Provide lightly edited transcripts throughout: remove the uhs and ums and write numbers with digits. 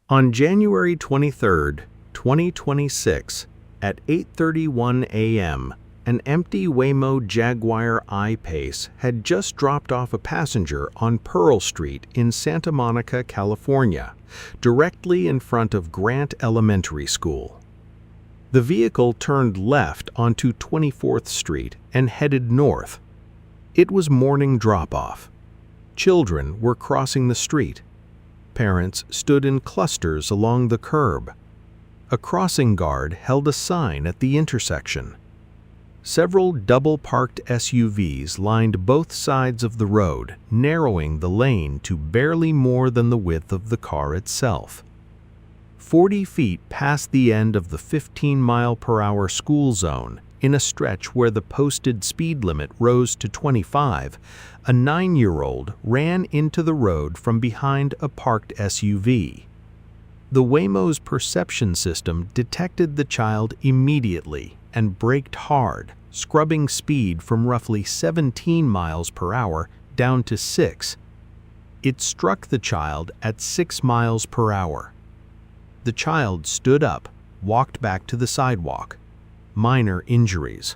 On January 23, 2026, at 8:31 a.m., an empty Waymo Jaguar I-Pace had just dropped off a passenger on Pearl Street in Santa Monica, California, directly in front of Grant Elementary School. The vehicle turned left onto 24th Street and headed north. It was morning drop-off. Children were crossing the street. Parents stood in clusters along the curb. A crossing guard held a sign at the intersection. Several double-parked SUVs lined both sides of the road, narrowing the lane to barely more than the width of the car itself. 40 feet past the end of the 15-mile-per-hour school zone, in a stretch where the posted speed limit rose to 25, a 9-year-old ran into the road from behind a parked SUV. The Waymo's perception system detected the child immediately and braked hard, scrubbing speed from roughly 17 miles per hour down to 6. It struck the child at 6 miles per hour. The child stood up, walked back to the sidewalk. Minor injuries.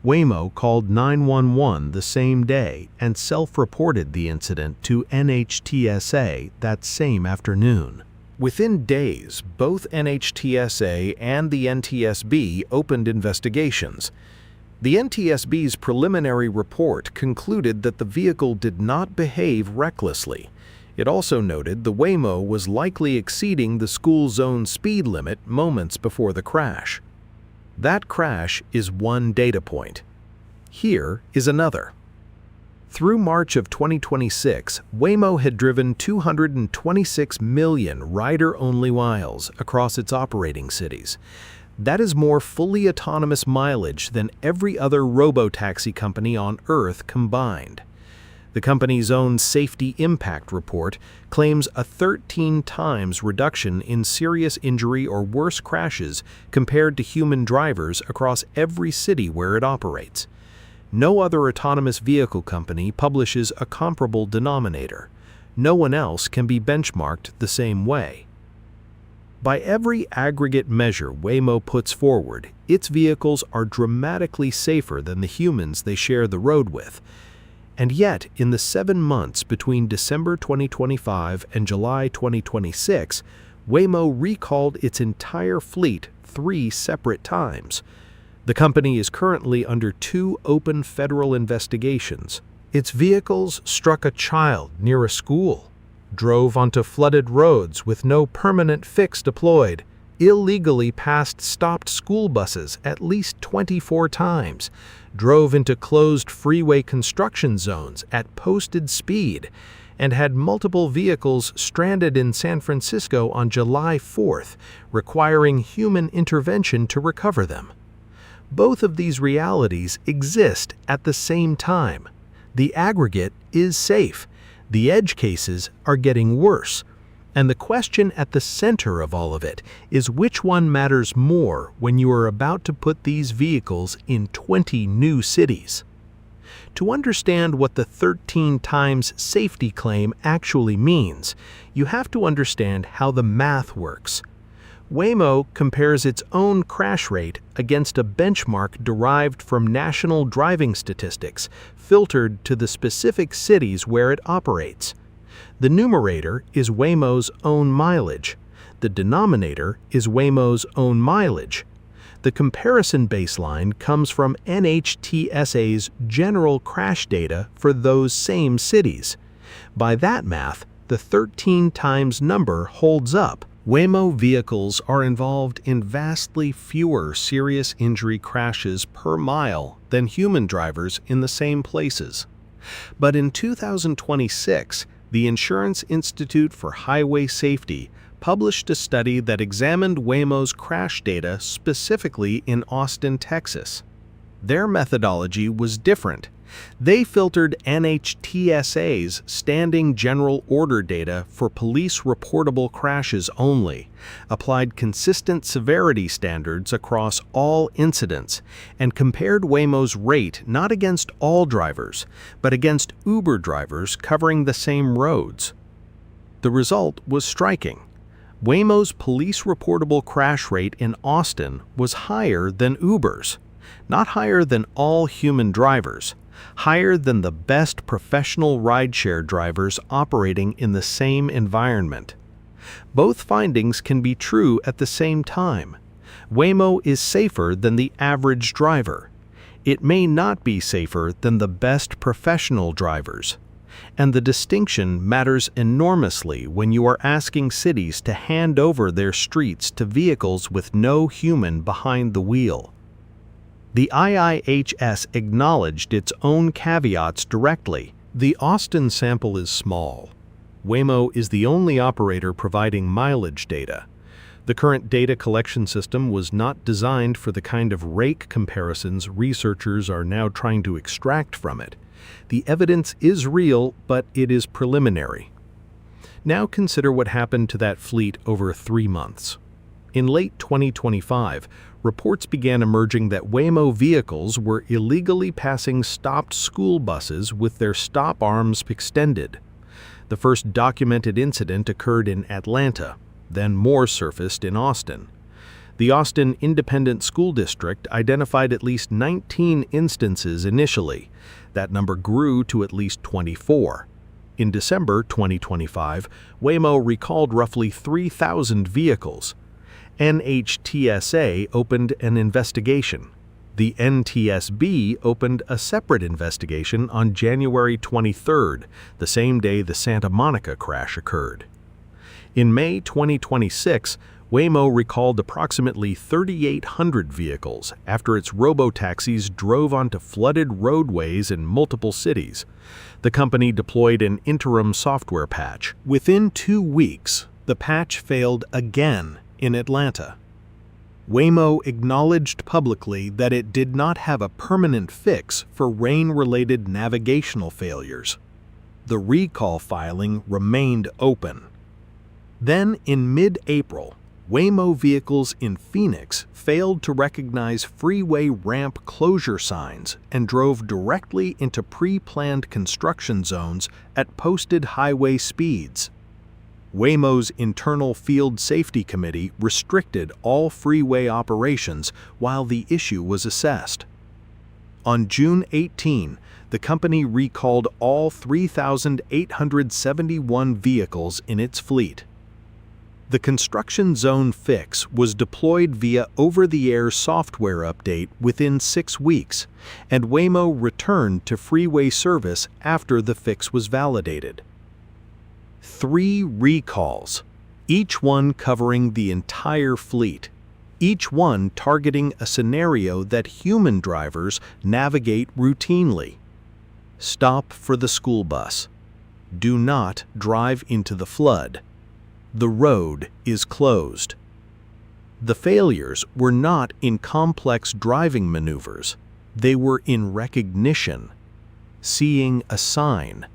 Waymo called 911 the same day and self-reported the incident to NHTSA that same afternoon. Within days, both NHTSA and the NTSB opened investigations. The NTSB's preliminary report concluded that the vehicle did not behave recklessly. It also noted the Waymo was likely exceeding the school zone speed limit moments before the crash. That crash is one data point. Here is another. Through March of 2026, Waymo had driven 226 million rider-only miles across its operating cities. That is more fully autonomous mileage than every other robotaxi company on Earth combined. The company's own Safety Impact Report claims a 13 times reduction in serious injury or worse crashes compared to human drivers across every city where it operates. No other autonomous vehicle company publishes a comparable denominator. No one else can be benchmarked the same way. By every aggregate measure Waymo puts forward, its vehicles are dramatically safer than the humans they share the road with. And yet, in the 7 months between December 2025 and July 2026, Waymo recalled its entire fleet 3 separate times. The company is currently under 2 open federal investigations. Its vehicles struck a child near a school, drove onto flooded roads with no permanent fix deployed, illegally passed stopped school buses at least 24 times, drove into closed freeway construction zones at posted speed, and had multiple vehicles stranded in San Francisco on July 4th, requiring human intervention to recover them. Both of these realities exist at the same time. The aggregate is safe. The edge cases are getting worse. And the question at the center of all of it is which one matters more when you are about to put these vehicles in 20 new cities. To understand what the 13 times safety claim actually means, you have to understand how the math works. Waymo compares its own crash rate against a benchmark derived from national driving statistics, filtered to the specific cities where it operates. The numerator is Waymo's own mileage. The denominator is Waymo's own mileage. The comparison baseline comes from NHTSA's general crash data for those same cities. By that math, the 13 times number holds up. Waymo vehicles are involved in vastly fewer serious injury crashes per mile than human drivers in the same places. But in 2026, the Insurance Institute for Highway Safety published a study that examined Waymo's crash data specifically in Austin, Texas. Their methodology was different. They filtered NHTSA's standing general order data for police reportable crashes only, applied consistent severity standards across all incidents, and compared Waymo's rate not against all drivers, but against Uber drivers covering the same roads. The result was striking. Waymo's police-reportable crash rate in Austin was higher than Uber's. Not higher than all human drivers, higher than the best professional rideshare drivers operating in the same environment. Both findings can be true at the same time. Waymo is safer than the average driver. It may not be safer than the best professional drivers. And the distinction matters enormously when you are asking cities to hand over their streets to vehicles with no human behind the wheel. The IIHS acknowledged its own caveats directly. The Austin sample is small. Waymo is the only operator providing mileage data. The current data collection system was not designed for the kind of rake comparisons researchers are now trying to extract from it. The evidence is real, but it is preliminary. Now consider what happened to that fleet over 3 months. In late 2025, reports began emerging that Waymo vehicles were illegally passing stopped school buses with their stop arms extended. The first documented incident occurred in Atlanta, then more surfaced in Austin. The Austin Independent School District identified at least 19 instances initially. That number grew to at least 24. In December 2025, Waymo recalled roughly 3,000 vehicles. NHTSA opened an investigation. The NTSB opened a separate investigation on January 23rd, the same day the Santa Monica crash occurred. In May 2026, Waymo recalled approximately 3,800 vehicles after its robotaxis drove onto flooded roadways in multiple cities. The company deployed an interim software patch. Within 2 weeks, the patch failed again in Atlanta. Waymo acknowledged publicly that it did not have a permanent fix for rain-related navigational failures. The recall filing remained open. Then, in mid-April, Waymo vehicles in Phoenix failed to recognize freeway ramp closure signs and drove directly into pre-planned construction zones at posted highway speeds. Waymo's internal field safety committee restricted all freeway operations while the issue was assessed. On June 18, the company recalled all 3,871 vehicles in its fleet. The construction zone fix was deployed via over-the-air software update within 6 weeks, and Waymo returned to freeway service after the fix was validated. 3 recalls, each one covering the entire fleet, each one targeting a scenario that human drivers navigate routinely. Stop for the school bus. Do not drive into the flood. The road is closed. The failures were not in complex driving maneuvers. They were in recognition, seeing a sign,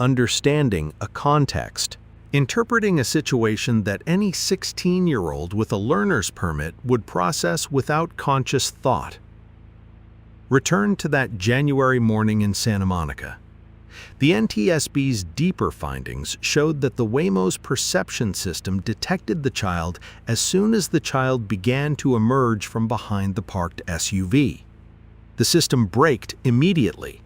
understanding a context, interpreting a situation that any 16-year-old with a learner's permit would process without conscious thought. Return to that January morning in Santa Monica. The NTSB's deeper findings showed that the Waymo's perception system detected the child as soon as the child began to emerge from behind the parked SUV. The system braked immediately.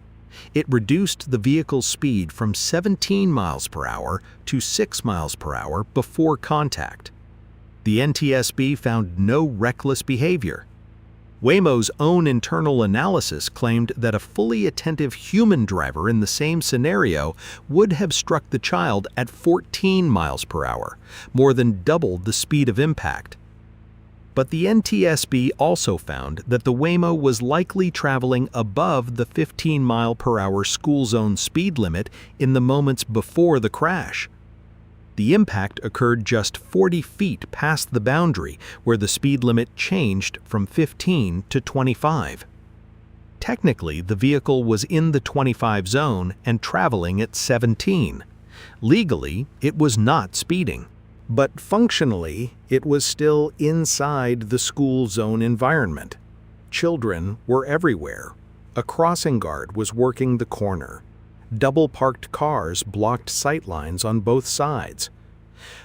It reduced the vehicle's speed from 17 miles per hour to 6 miles per hour before contact. The NTSB found no reckless behavior. Waymo's own internal analysis claimed that a fully attentive human driver in the same scenario would have struck the child at 14 miles per hour, more than double the speed of impact. But the NTSB also found that the Waymo was likely traveling above the 15-mile-per-hour school zone speed limit in the moments before the crash. The impact occurred just 40 feet past the boundary where the speed limit changed from 15 to 25. Technically, the vehicle was in the 25 zone and traveling at 17. Legally, it was not speeding. But functionally, it was still inside the school zone environment. Children were everywhere. A crossing guard was working the corner. Double-parked cars blocked sightlines on both sides.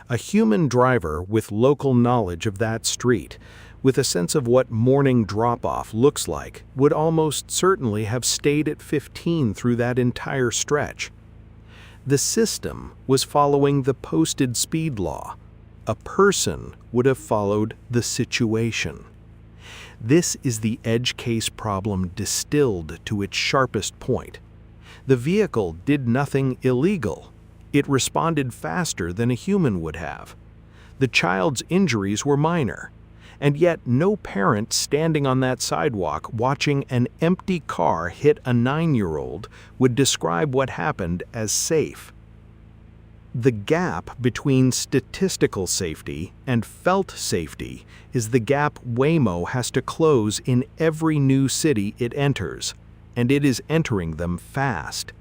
A human driver with local knowledge of that street, with a sense of what morning drop-off looks like, would almost certainly have stayed at 15 through that entire stretch. The system was following the posted speed law. A person would have followed the situation. This is the edge case problem distilled to its sharpest point. The vehicle did nothing illegal. It responded faster than a human would have. The child's injuries were minor, and yet no parent standing on that sidewalk watching an empty car hit a 9-year-old would describe what happened as safe. The gap between statistical safety and felt safety is the gap Waymo has to close in every new city it enters, and it is entering them fast.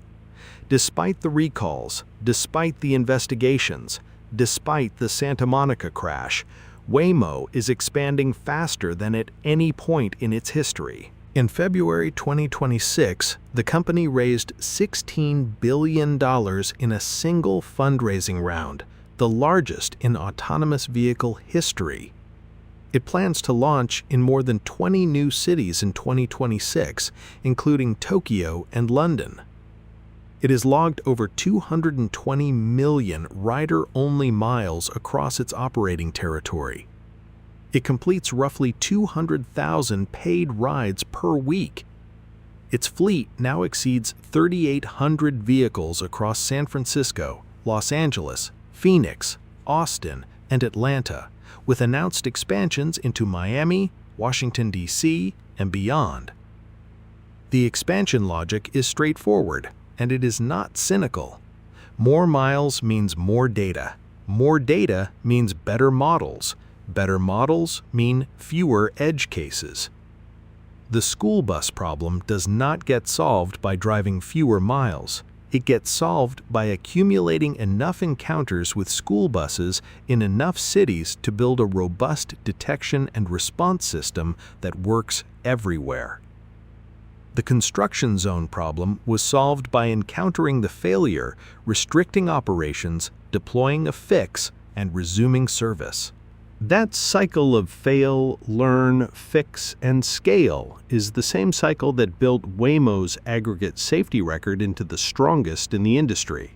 Despite the recalls, despite the investigations, despite the Santa Monica crash, Waymo is expanding faster than at any point in its history. In February 2026, the company raised $16 billion in a single fundraising round, the largest in autonomous vehicle history. It plans to launch in more than 20 new cities in 2026, including Tokyo and London. It has logged over 220 million rider-only miles across its operating territory. It completes roughly 200,000 paid rides per week. Its fleet now exceeds 3,800 vehicles across San Francisco, Los Angeles, Phoenix, Austin, and Atlanta, with announced expansions into Miami, Washington, D.C., and beyond. The expansion logic is straightforward, and it is not cynical. More miles means more data. More data means better models. Better models mean fewer edge cases. The school bus problem does not get solved by driving fewer miles. It gets solved by accumulating enough encounters with school buses in enough cities to build a robust detection and response system that works everywhere. The construction zone problem was solved by encountering the failure, restricting operations, deploying a fix, and resuming service. That cycle of fail, learn, fix, and scale is the same cycle that built Waymo's aggregate safety record into the strongest in the industry.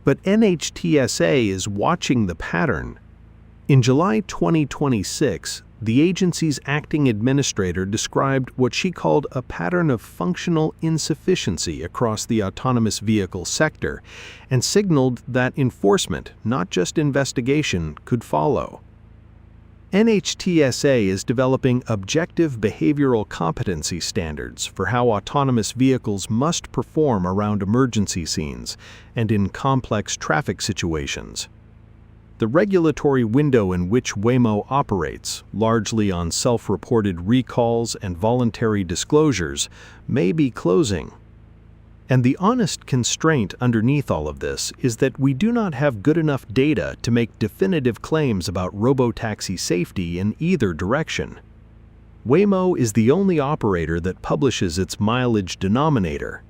But NHTSA is watching the pattern. In July 2026, the agency's acting administrator described what she called a pattern of functional insufficiency across the autonomous vehicle sector and signaled that enforcement, not just investigation, could follow. NHTSA is developing objective behavioral competency standards for how autonomous vehicles must perform around emergency scenes and in complex traffic situations. The regulatory window in which Waymo operates, largely on self-reported recalls and voluntary disclosures, may be closing. And the honest constraint underneath all of this is that we do not have good enough data to make definitive claims about robotaxi safety in either direction. Waymo is the only operator that publishes its mileage denominator.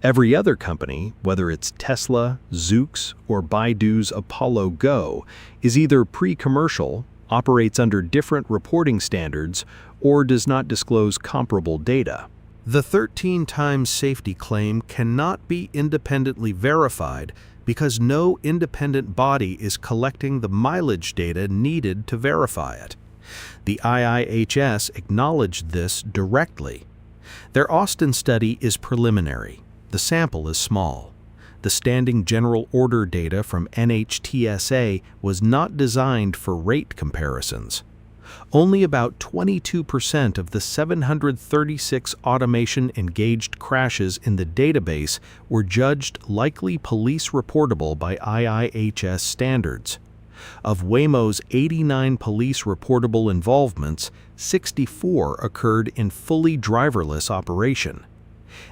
Every other company, whether it's Tesla, Zoox, or Baidu's Apollo Go, is either pre-commercial, operates under different reporting standards, or does not disclose comparable data. The 13 times safety claim cannot be independently verified because no independent body is collecting the mileage data needed to verify it. The IIHS acknowledged this directly. Their Austin study is preliminary. The sample is small. The standing general order data from NHTSA was not designed for rate comparisons. Only about 22% of the 736 automation-engaged crashes in the database were judged likely police reportable by IIHS standards. Of Waymo's 89 police reportable involvements, 64 occurred in fully driverless operation.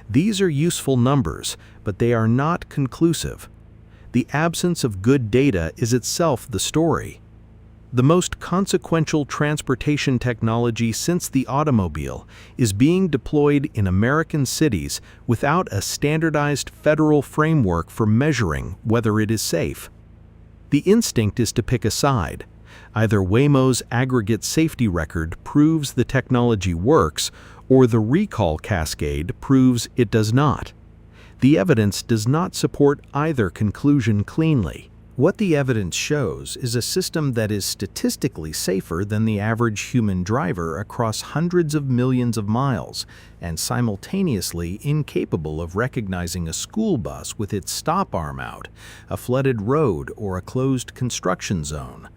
These are useful numbers, but they are not conclusive. The absence of good data is itself the story. The most consequential transportation technology since the automobile is being deployed in American cities without a standardized federal framework for measuring whether it is safe. The instinct is to pick a side. Either Waymo's aggregate safety record proves the technology works, or the recall cascade proves it does not. The evidence does not support either conclusion cleanly. What the evidence shows is a system that is statistically safer than the average human driver across hundreds of millions of miles, and simultaneously incapable of recognizing a school bus with its stop arm out, a flooded road, or a closed construction zone.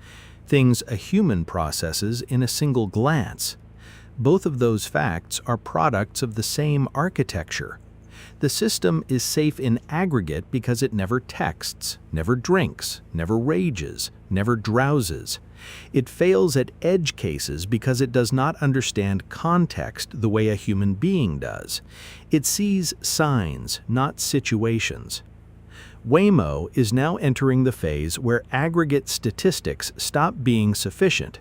Things a human processes in a single glance. Both of those facts are products of the same architecture. The system is safe in aggregate because it never texts, never drinks, never rages, never drowses. It fails at edge cases because it does not understand context the way a human being does. It sees signs, not situations. Waymo is now entering the phase where aggregate statistics stop being sufficient.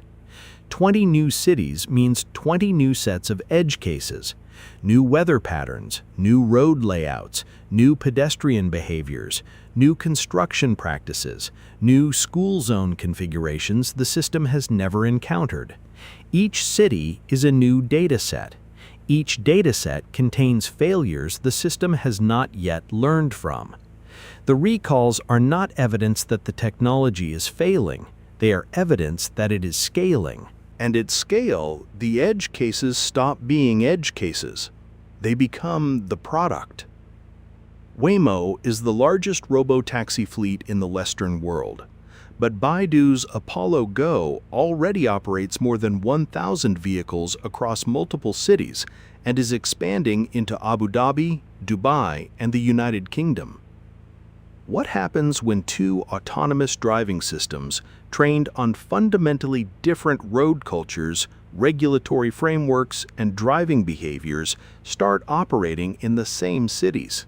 20 new cities means 20 new sets of edge cases. New weather patterns, new road layouts, new pedestrian behaviors, new construction practices, new school zone configurations the system has never encountered. Each city is a new dataset. Each dataset contains failures the system has not yet learned from. The recalls are not evidence that the technology is failing. They are evidence that it is scaling. And at scale, the edge cases stop being edge cases. They become the product. Waymo is the largest robotaxi fleet in the Western world, but Baidu's Apollo Go already operates more than 1,000 vehicles across multiple cities and is expanding into Abu Dhabi, Dubai, and the United Kingdom. What happens when two autonomous driving systems trained on fundamentally different road cultures, regulatory frameworks, and driving behaviors start operating in the same cities?